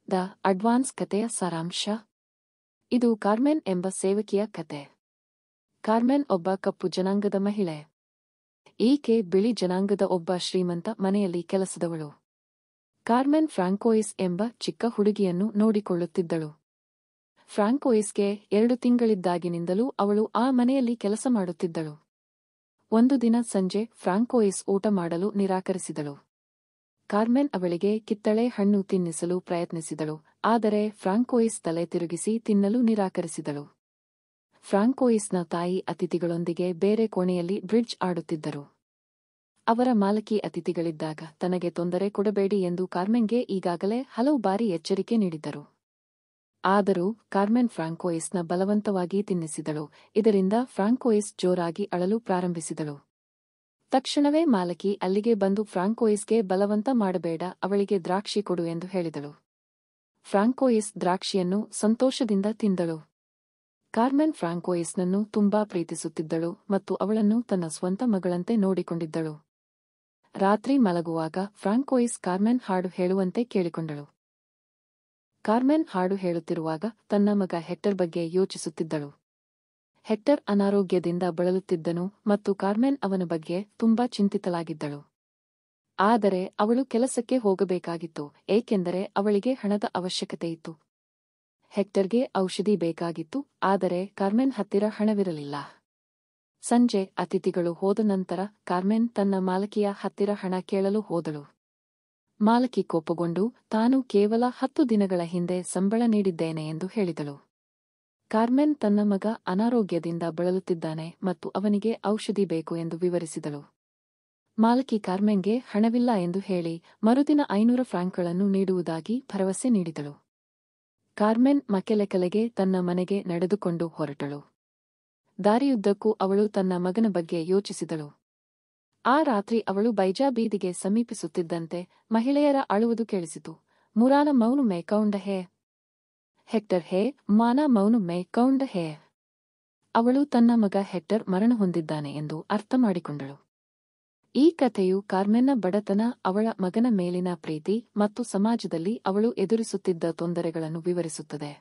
The advance ಕಥೆಯ ಸಾರಾಂಶ. ಇದು ಕಾರ್ಮೆನ್ ಎಂಬ ಸೇವಕಿಯ ಕತೆ. ಕಾರ್ಮೆನ್ ಒಬ್ಬ ಕಪ್ಪು ಜನಾಂಗದ ಮಹಿಳೆ. ಈಕೆ ಬಿಳಿ ಜನಾಂಗದ ಒಬ್ಬ ಶ್ರೀಮಂತ ಮನೆಯಲ್ಲಿ ಕೆಲಸದವಳು. ಕಾರ್ಮೆನ್ ಫ್ರಾಂಕೋಯಿಸ್ ಎಂಬ ಚಿಕ್ಕ ಹುಡುಗಿಯನ್ನು ನೋಡಿಕೊಳ್ಳುತ್ತಿದ್ದಳು. ಫ್ರಾಂಕೋಯಿಸ್ಗೆ 2 ತಿಂಗಳಿದ್ದಾಗಿನಿಂದಲೂ ಅವಳು ಆ ಮನೆಯಲ್ಲಿ ಕೆಲಸ ಮಾಡುತ್ತಿದ್ದಳು. ಒಂದು ದಿನ ಸಂಜೆ ಫ್ರಾಂಕೋಯಿಸ್ ಊಟ ಮಾಡಲು ನಿರಾಕರಿಸಿದಳು. ಕಾರ್ಮೆನ್ ಅವಳಿಗೆ ಕಿತ್ತಳೆ ಹಣ್ಣು ತಿನ್ನಿಸಲು ಪ್ರಯತ್ನಿಸಿದಳು, ಆದರೆ ಫ್ರಾಂಕೋಯಿಸ್ ತಲೆ ತಿರುಗಿಸಿ ತಿನ್ನಲು ನಿರಾಕರಿಸಿದಳು. ಫ್ರಾಂಕೋಯಿಸ್ನ ತಾಯಿ ಅತಿಥಿಗಳೊಂದಿಗೆ ಬೇರೆ ಕೋಣೆಯಲ್ಲಿ ಬ್ರಿಡ್ಜ್ ಆಡುತ್ತಿದ್ದರು. ಅವರ ಮಾಲಕಿ ಅತಿಥಿಗಳಿದ್ದಾಗ ತನಗೆ ತೊಂದರೆ ಕೊಡಬೇಡಿ ಎಂದು ಕಾರ್ಮೆನ್ಗೆ ಈಗಾಗಲೇ ಹಲವು ಬಾರಿ ಎಚ್ಚರಿಕೆ ನೀಡಿದ್ದರು. ಆದರೂ ಕಾರ್ಮೆನ್ ಫ್ರಾಂಕೋಯಿಸ್ನ ಬಲವಂತವಾಗಿ ತಿನ್ನಿಸಿದಳು. ಇದರಿಂದ ಫ್ರಾಂಕೋಯಿಸ್ ಜೋರಾಗಿ ಅಳಲು ಪ್ರಾರಂಭಿಸಿದಳು. ತಕ್ಷಣವೇ ಮಾಲಕಿ ಅಲ್ಲಿಗೆ ಬಂದು ಫ್ರಾಂಕೋಯಿಸ್ಗೆ ಬಲವಂತ ಮಾಡಬೇಡ, ಅವಳಿಗೆ ದ್ರಾಕ್ಷಿ ಕೊಡು ಎಂದು ಹೇಳಿದಳು. ಫ್ರಾಂಕೋಯಿಸ್ ದ್ರಾಕ್ಷಿಯನ್ನು ಸಂತೋಷದಿಂದ ತಿಂದಳು. ಕಾರ್ಮೆನ್ ಫ್ರಾಂಕೋಯಿಸ್ನನ್ನು ತುಂಬಾ ಪ್ರೀತಿಸುತ್ತಿದ್ದಳು ಮತ್ತು ಅವಳನ್ನು ತನ್ನ ಸ್ವಂತ ಮಗಳಂತೆ ನೋಡಿಕೊಂಡಿದ್ದಳು. ರಾತ್ರಿ ಮಲಗುವಾಗ ಫ್ರಾಂಕೋಯಿಸ್ ಕಾರ್ಮೆನ್ ಹಾಡು ಹೇಳುವಂತೆ ಕೇಳಿಕೊಂಡಳು. ಕಾರ್ಮೆನ್ ಹಾಡು ಹೇಳುತ್ತಿರುವಾಗ ತನ್ನ ಮಗ ಹೆಕ್ಟರ್ ಬಗ್ಗೆ ಯೋಚಿಸುತ್ತಿದ್ದಳು. ಹೆಕ್ಟರ್ ಅನಾರೋಗ್ಯದಿಂದ ಬಳಲುತ್ತಿದ್ದನು ಮತ್ತು ಕಾರ್ಮೆನ್ ಅವನ ಬಗ್ಗೆ ತುಂಬಾ ಚಿಂತಿತಳಾಗಿದ್ದಳು. ಆದರೆ ಅವಳು ಕೆಲಸಕ್ಕೆ ಹೋಗಬೇಕಾಗಿತ್ತು, ಏಕೆಂದರೆ ಅವಳಿಗೆ ಹಣದ ಅವಶ್ಯಕತೆಯಿತ್ತು. ಹೆಕ್ಟರ್ಗೆ ಔಷಧಿ ಬೇಕಾಗಿತ್ತು, ಆದರೆ ಕಾರ್ಮೆನ್ ಹತ್ತಿರ ಹಣವಿರಲಿಲ್ಲ. ಸಂಜೆ ಅತಿಥಿಗಳು ಹೋದ ನಂತರ ಕಾರ್ಮೆನ್ ತನ್ನ ಮಾಲಕಿಯ ಹತ್ತಿರ ಹಣ ಕೇಳಲು ಹೋದಳು. ಮಾಲಕಿ ಕೋಪಗೊಂಡು ತಾನು ಕೇವಲ 10 ದಿನಗಳ ಹಿಂದೆ ಸಂಬಳ ನೀಡಿದ್ದೇನೆ ಎಂದು ಹೇಳಿದಳು. ಕಾರ್ಮೆನ್ ತನ್ನ ಮಗ ಅನಾರೋಗ್ಯದಿಂದ ಬಳಲುತ್ತಿದ್ದಾನೆ ಮತ್ತು ಅವನಿಗೆ ಔಷಧಿ ಬೇಕು ಎಂದು ವಿವರಿಸಿದಳು. ಮಾಲಕಿ ಕಾರ್ಮೆನ್ಗೆ ಹಣವಿಲ್ಲ ಎಂದು ಹೇಳಿ ಮರುದಿನ 500 ಫ್ರಾಂಕ್ಗಳನ್ನು ನೀಡುವುದಾಗಿ ಭರವಸೆ ನೀಡಿದಳು. ಕಾರ್ಮೆನ್ ಮಕೆಲೆಕಲೆಗೆ ತನ್ನ ಮನೆಗೆ ನಡೆದುಕೊಂಡು ಹೊರಟಳು. ದಾರಿಯುದ್ದಕ್ಕೂ ಅವಳು ತನ್ನ ಮಗನ ಬಗ್ಗೆ ಯೋಚಿಸಿದಳು. ಆ ರಾತ್ರಿ ಅವಳು ಬೈಜಾ ಬೀದಿಗೆ ಸಮೀಪಿಸುತ್ತಿದ್ದಂತೆ ಮಹಿಳೆಯರ ಅಳುವುದು ಕೇಳಿಸಿತು. ಮುರಾನ ಮೌನು ಮೇಕೌಂಡ ಹೇ, ಹೆಕ್ಟರ್ ಹೇ, ಮಾನ ಮೌನು ಮೇಕೌಂಡ ಹೇ. ಅವಳು ತನ್ನ ಮಗ ಹೆಕ್ಟರ್ ಮರಣ ಹೊಂದಿದ್ದಾನೆ ಎಂದು ಅರ್ಥ ಮಾಡಿಕೊಂಡಳು. ಈ ಕಥೆಯು ಕಾರ್ಮೆನ್ನ ಬಡತನ, ಅವಳ ಮಗನ ಮೇಲಿನ ಪ್ರೀತಿ ಮತ್ತು ಸಮಾಜದಲ್ಲಿ ಅವಳು ಎದುರಿಸುತ್ತಿದ್ದ ತೊಂದರೆಗಳನ್ನು ವಿವರಿಸುತ್ತದೆ.